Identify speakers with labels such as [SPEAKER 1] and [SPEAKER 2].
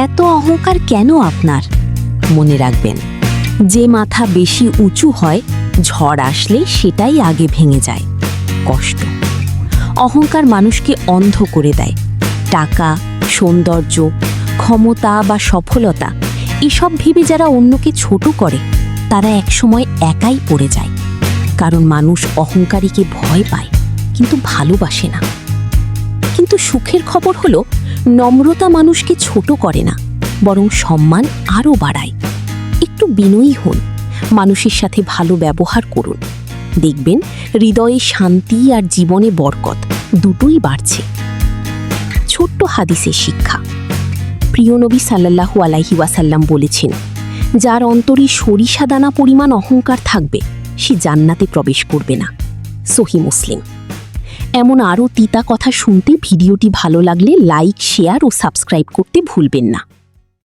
[SPEAKER 1] এত অহংকার কেন আপনার? মনে রাখবেন, যে মাথা বেশি উঁচু হয়, ঝড় আসলে সেটাই আগে ভেঙে যায়। কষ্ট। অহংকার মানুষকে অন্ধ করে দেয়। টাকা, সৌন্দর্য, ক্ষমতা বা সফলতা এসব ভেবে যারা অন্যকে ছোট করে, তারা একসময় একাই পড়ে যায়। কারণ মানুষ অহংকারীকে ভয় পায়, কিন্তু ভালোবাসে না। কিন্তু সুখের খবর হলো, নম্রতা মানুষকে ছোট করে না, বরং সম্মান আরও বাড়ায়। একটু বিনয়ী হন, মানুষের সাথে ভালো ব্যবহার করুন। দেখবেন হৃদয়ে শান্তি আর জীবনে বরকত দুটোই বাড়ছে। ছোট্ট হাদিসের শিক্ষা। প্রিয় নবী সাল্লাল্লাহু আলাইহি ওয়াসাল্লাম বলেছেন, যার অন্তরে সরিষা দানা পরিমাণ অহংকার থাকবে, সে জান্নাতে প্রবেশ করবে না। সহিহ মুসলিম। এমন আরও তিতা কথা শুনতে ভিডিওটি ভালো লাগলে লাইক, শেয়ার ও সাবস্ক্রাইব করতে ভুলবেন না।